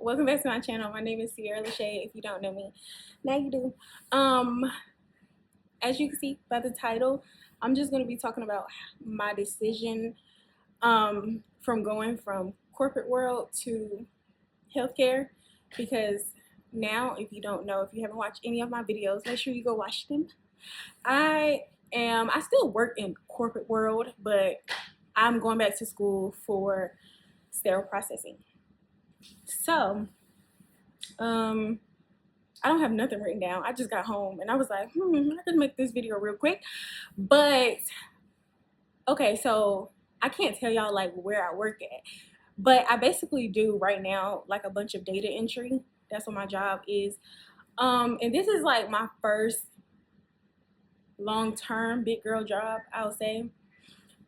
welcome back to my channel. My name is Ciara LaShay. If you don't know me, now you do. As you can see by the title, I'm just going to be talking about my decision from going from corporate world to healthcare, because now, if you don't know, if you haven't watched any of my videos, make sure you go watch them. I still work in corporate world, but I'm going back to school for sterile processing. So I don't have nothing written down. I just got home and I was like, I could make this video real quick. But okay, so I can't tell y'all like where I work at, but I basically do right now like a bunch of data entry. That's what my job is. And this is like my first long-term big girl job, I would say.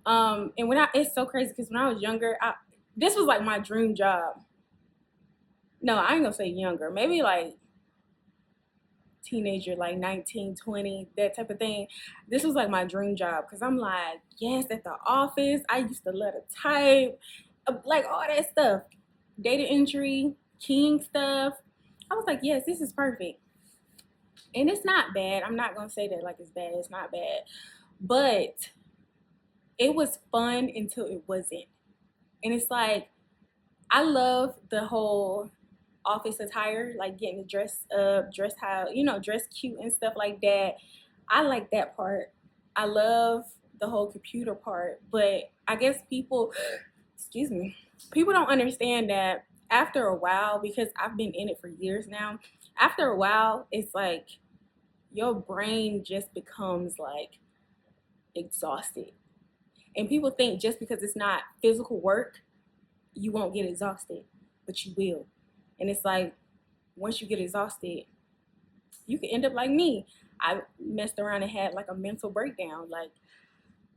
And it's so crazy because when I was younger, this was like my dream job. No, I ain't gonna say younger, maybe like teenager, like 19, 20, that type of thing. This was like my dream job because I'm like, yes, at the office, I used to love to type, like all that stuff, data entry, keying stuff. I was like, yes, this is perfect. And it's not bad. I'm not gonna say that like it's bad. It's not bad, but it was fun until it wasn't. And it's like, I love the whole office attire, like getting dressed up, dress how, dress cute and stuff like that. I like that part. I love the whole computer part, but I guess people, excuse me, people don't understand that after a while, because I've been in it for years now, after a while, it's like your brain just becomes like exhausted. And people think just because it's not physical work, you won't get exhausted, but you will. And it's like, once you get exhausted, you can end up like me. I messed around and had like a mental breakdown. Like,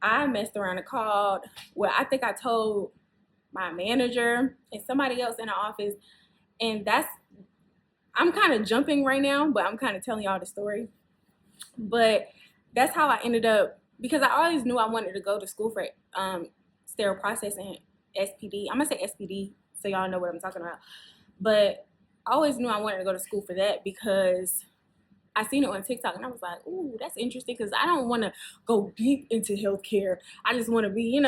I messed around and called, well, I think I told my manager and somebody else in the office. And I'm kind of jumping right now, but I'm kind of telling y'all the story. But that's how I ended up, because I always knew I wanted to go to school for sterile processing, SPD. I'm going to say SPD so y'all know what I'm talking about. But I always knew I wanted to go to school for that because I seen it on TikTok and I was like, ooh, that's interesting, because I don't want to go deep into healthcare. I just want to be,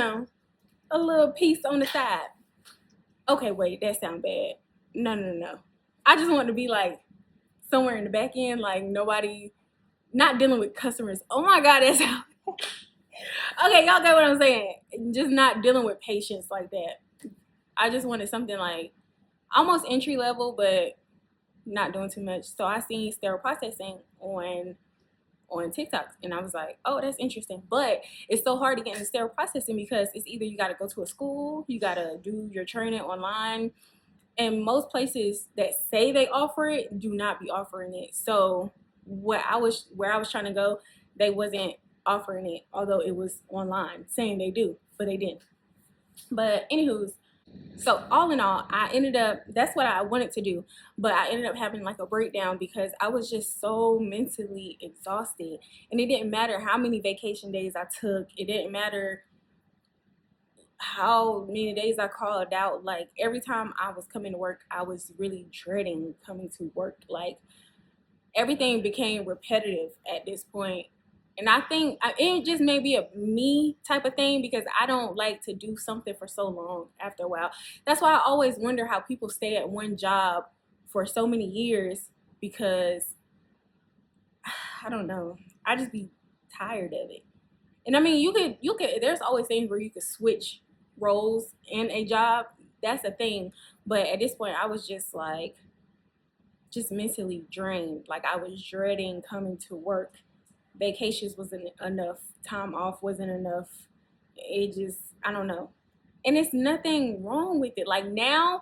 a little piece on the side. Okay, wait, that sounds bad. No. I just want to be like somewhere in the back end, like nobody, not dealing with customers. Oh my God, that's how. Okay, y'all get what I'm saying. Just not dealing with patients like that. I just wanted something like almost entry level, but not doing too much. So I seen sterile processing on TikTok, and I was like, oh, that's interesting. But it's so hard to get into sterile processing because it's either you got to go to a school, you got to do your training online, and most places that say they offer it do not be offering it. So where I was trying to go, they wasn't offering it, although it was online saying they do, but they didn't. But anywho's, so all in all, I ended up, that's what I wanted to do, but I ended up having like a breakdown because I was just so mentally exhausted. And it didn't matter how many vacation days I took. It didn't matter how many days I called out. Like, every time I was coming to work, I was really dreading coming to work. Like, everything became repetitive at this point. And I think it just may be a me type of thing because I don't like to do something for so long after a while. That's why I always wonder how people stay at one job for so many years, because I don't know. I just be tired of it. And I mean, you could, there's always things where you could switch roles in a job. That's a thing. But at this point, I was just like, just mentally drained. Like, I was dreading coming to work. Vacations wasn't enough, time off wasn't enough. It just, I don't know. And it's nothing wrong with it. Like, now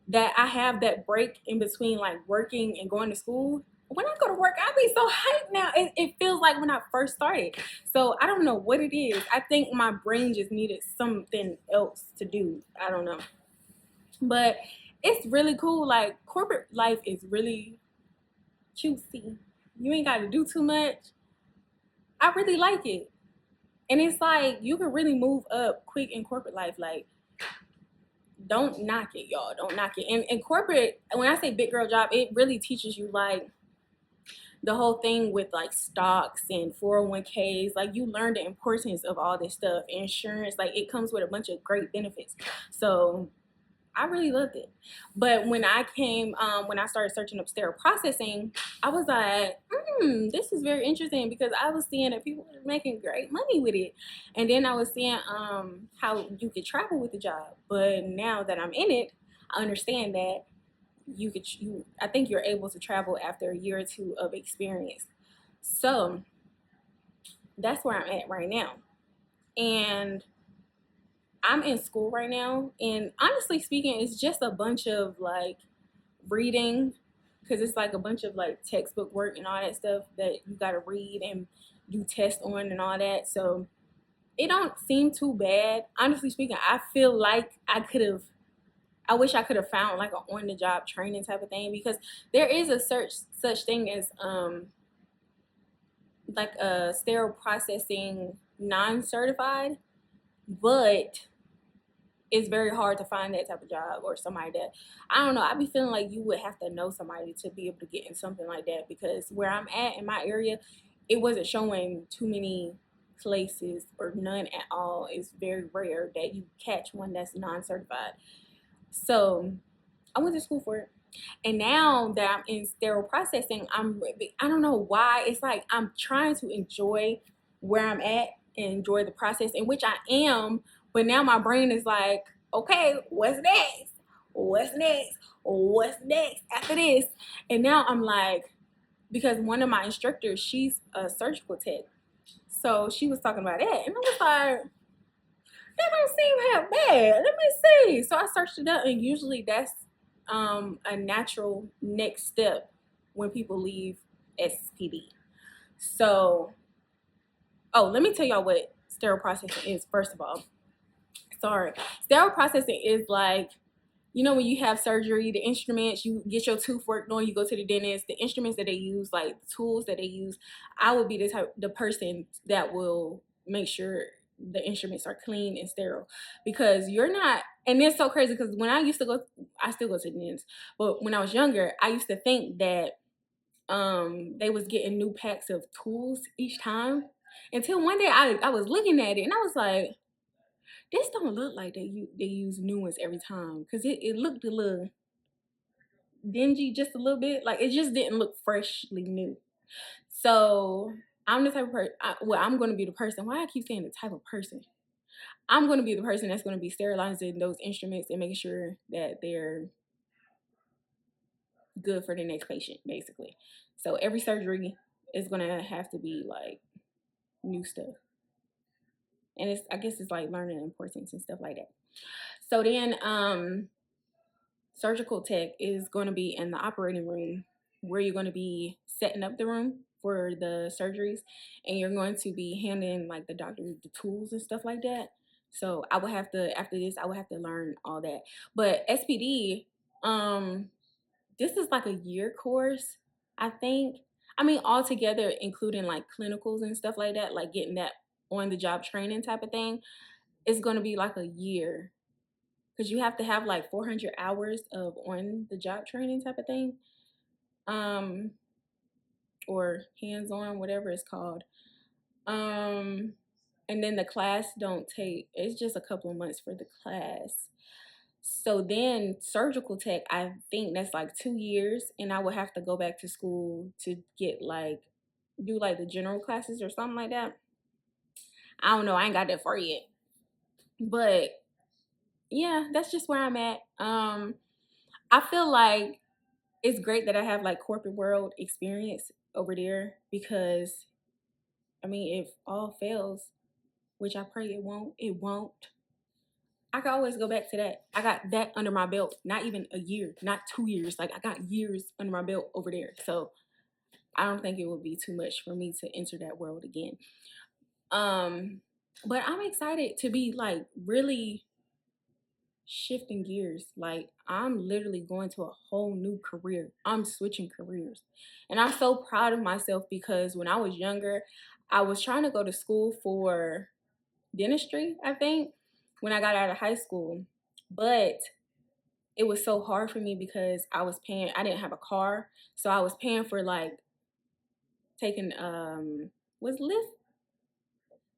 that I have that break in between like working and going to school, when I go to work, I be so hyped now. It feels like when I first started. So I don't know what it is. I think my brain just needed something else to do. I don't know. But it's really cool. Like, corporate life is really cutesy. You ain't got to do too much. I really like it. And it's like, you can really move up quick in corporate life. Like, don't knock it, y'all. Don't knock it. And corporate, when I say big girl job, it really teaches you like the whole thing with like stocks and 401ks. Like you learn the importance of all this stuff. Insurance, like it comes with a bunch of great benefits. So I really loved it. But when I started searching up sterile processing, I was like, this is very interesting because I was seeing that people were making great money with it. And then I was seeing how you could travel with the job. But now that I'm in it, I understand that I think you're able to travel after a year or two of experience. So that's where I'm at right now. And I'm in school right now, and honestly speaking, it's just a bunch of like reading because it's like a bunch of like textbook work and all that stuff that you got to read and do tests on and all that. So it don't seem too bad. Honestly speaking, I feel like I wish I could have found like an on the job training type of thing because there is a such thing as like a sterile processing non-certified, but it's very hard to find that type of job or somebody that I don't know. I be feeling like you would have to know somebody to be able to get in something like that because where I'm at in my area, it wasn't showing too many places or none at all. It's very rare that you catch one that's non-certified. So I went to school for it. And now that I'm in sterile processing, I don't know why. It's like I'm trying to enjoy where I'm at and enjoy the process, in which I am. But now my brain is like, okay, what's next? What's next? What's next after this? And now I'm like, because one of my instructors, she's a surgical tech. So she was talking about that. And I was like, that don't seem half bad. Let me see. So I searched it up, and usually that's a natural next step when people leave SPD. So, oh, let me tell y'all what sterile processing is, first of all. Sorry. Sterile processing is like, you know, when you have surgery, the instruments, you get your tooth worked on, you go to the dentist, the instruments that they use, like the tools that they use, I would be the person that will make sure the instruments are clean and sterile because you're not, and it's so crazy because when I used to go, I still go to the dentist, but when I was younger, I used to think that they was getting new packs of tools each time until one day I was looking at it and I was like, this don't look like they use new ones every time because it looked a little dingy just a little bit. Like it just didn't look freshly new. So I'm the type of person. I'm going to be the person. Why I keep saying the type of person? I'm going to be the person that's going to be sterilizing those instruments and making sure that they're good for the next patient, basically. So every surgery is going to have to be like new stuff. And I guess it's like learning importance and stuff like that. So then surgical tech is going to be in the operating room where you're going to be setting up the room for the surgeries and you're going to be handing like the doctor the tools and stuff like that. So I would have to, after this, I would have to learn all that. But SPD, this is like a year course, I think. I mean, altogether, including like clinicals and stuff like that, like getting that on the job training type of thing, it's going to be like a year because you have to have like 400 hours of on the job training type of thing, or hands on, whatever it's called. And then the class don't take, it's just a couple of months for the class. So then surgical tech, I think that's like 2 years, and I would have to go back to school to get like do like the general classes or something like that. I don't know, I ain't got that far yet. But yeah, that's just where I'm at. I feel like it's great that I have like corporate world experience over there because I mean, if all fails, which I pray it won't. I can always go back to that. I got that under my belt, not even a year, not 2 years. Like I got years under my belt over there. So I don't think it would be too much for me to enter that world again. But I'm excited to be like really shifting gears. Like I'm literally going to a whole new career. I'm switching careers. And I'm so proud of myself because when I was younger, I was trying to go to school for dentistry, I think, when I got out of high school. But it was so hard for me because I didn't have a car. So I was paying for like taking, was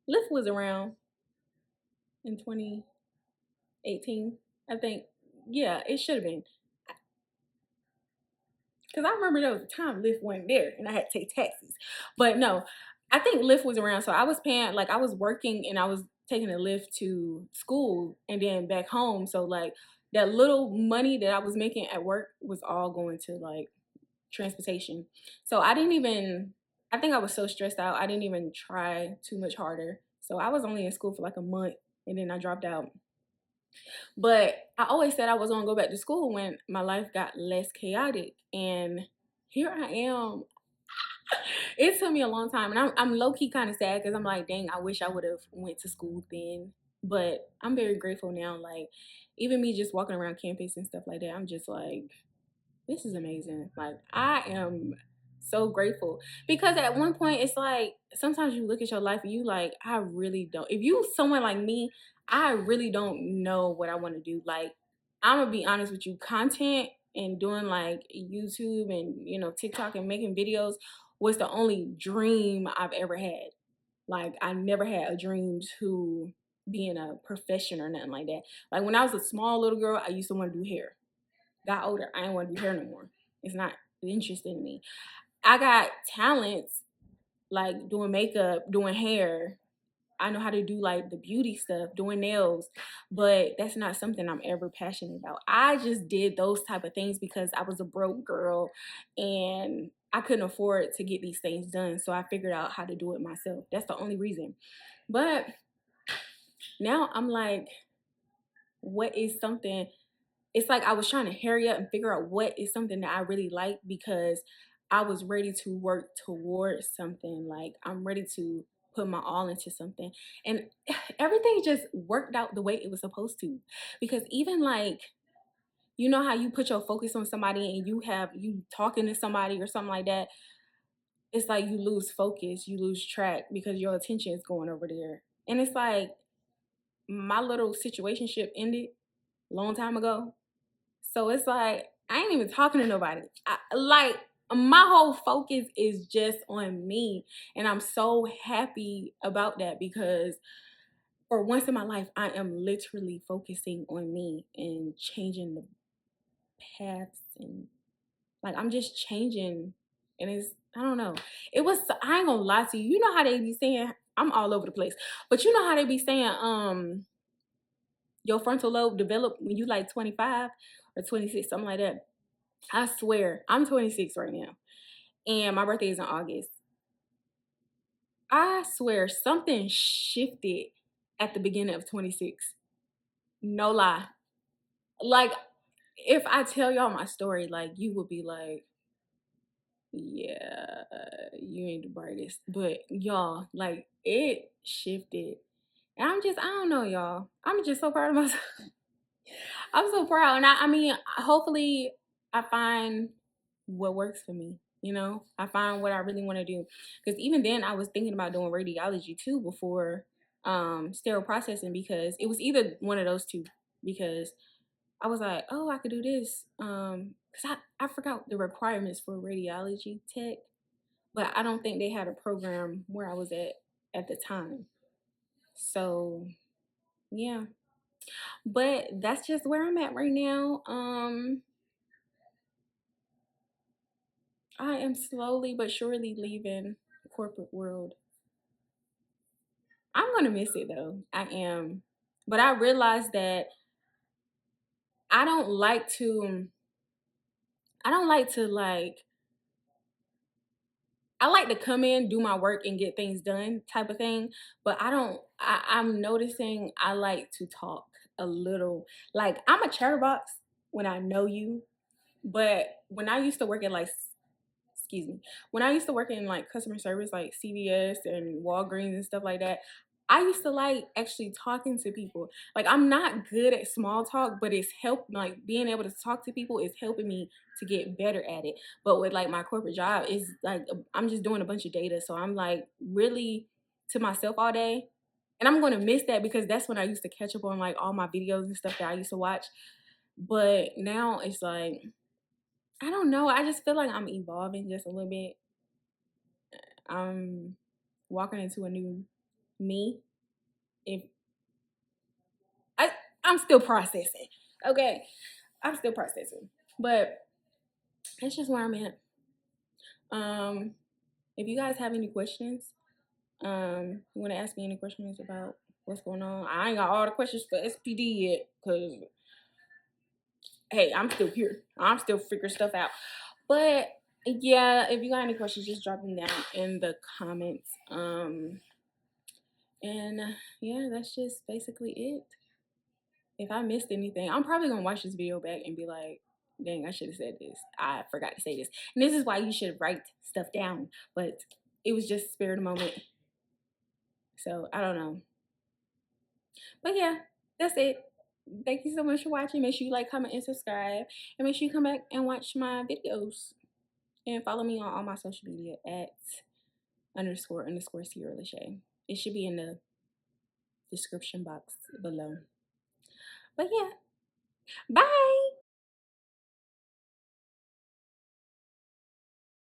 Lyft was around in 2018, I think. Yeah, it should have been. Because I remember there was a time Lyft wasn't there and I had to take taxis. But no, I think Lyft was around. So I was paying, like, I was working and I was taking a Lyft to school and then back home. So, like, that little money that I was making at work was all going to like transportation. So I think I was so stressed out, I didn't even try too much harder. So I was only in school for like a month and then I dropped out. But I always said I was gonna go back to school when my life got less chaotic. And here I am. It took me a long time. And I'm low key kind of sad because I'm like, dang, I wish I would have went to school then. But I'm very grateful now. Like, even me just walking around campus and stuff like that, I'm just like, this is amazing. Like, I am so grateful because at one point it's like sometimes you look at your life and you like, I really don't. If you someone like me, I really don't know what I want to do. Like, I'm gonna be honest with you, content and doing like YouTube and TikTok and making videos was the only dream I've ever had. Like, I never had a dream to be in a profession or nothing like that. Like, when I was a small little girl, I used to want to do hair. Got older, I didn't want to do hair no more. It's not interesting in me. I got talents like doing makeup, doing hair. I know how to do like the beauty stuff, doing nails, but that's not something I'm ever passionate about. I just did those type of things because I was a broke girl and I couldn't afford to get these things done. So I figured out how to do it myself. That's the only reason. But now I'm like, what is something it's like I was trying to hurry up and figure out what is something that I really like because I was ready to work towards something. Like, I'm ready to put my all into something. And everything just worked out the way it was supposed to. Because even like, you know how you put your focus on somebody and you talking to somebody or something like that, it's like you lose focus, you lose track because your attention is going over there. And it's like my little situationship ended a long time ago. So it's like I ain't even talking to nobody. Like, my whole focus is just on me, and I'm so happy about that because for once in my life, I am literally focusing on me and changing the paths and like I'm just changing, and it's I don't know. It was I ain't gonna lie to you. You know how they be saying I'm all over the place, but you know how they be saying your frontal lobe developed when you like 25 or 26, something like that. I swear, I'm 26 right now, and my birthday is in August. I swear something shifted at the beginning of 26. No lie. Like, if I tell y'all my story, like, you will be like, yeah, you ain't the brightest. But y'all, like, it shifted. And I don't know, y'all. I'm just so proud of myself. I'm so proud. And I mean, hopefully I find what works for me. I find what I really want to do. Because even then, I was thinking about doing radiology too before sterile processing because it was either one of those two. Because I was like, oh, I could do this. Because I forgot the requirements for radiology tech, but I don't think they had a program where I was at the time. So yeah, but that's just where I'm at right now. I am slowly but surely leaving the corporate world. I'm gonna miss it though. I am. But I realized that I don't like to I don't like to like I like to come in, do my work and get things done type of thing. But I'm noticing I like to talk a little. Like, I'm a chatterbox when I know you. But when I used to work at like excuse me, when I used to work in like customer service, like CVS and Walgreens and stuff like that, I used to like actually talking to people. Like, I'm not good at small talk, but it's helped. Like, being able to talk to people is helping me to get better at it. But with like my corporate job, is like I'm just doing a bunch of data, so I'm like really to myself all day, and I'm gonna miss that because that's when I used to catch up on like all my videos and stuff that I used to watch. But now it's like, I don't know. I just feel like I'm evolving just a little bit. I'm walking into a new me. If I I'm still processing. Okay. I'm still processing. But that's just where I'm at. Um, if you guys have any questions, you want to ask me any questions about what's going on? I ain't got all the questions for SPD yet, cause hey, I'm still here. I'm still figuring stuff out. But yeah, if you got any questions, just drop them down in the comments. And yeah, that's just basically it. If I missed anything, I'm probably gonna watch this video back and be like, dang, I should have said this. I forgot to say this. And this is why you should write stuff down. But it was just spirit of the moment. So I don't know. But yeah, that's it. Thank you so much for watching. Make sure you like, comment, and subscribe. And make sure you come back and watch my videos. And follow me on all my social media at __ Ciara LaShay. It should be in the description box below. But yeah, bye.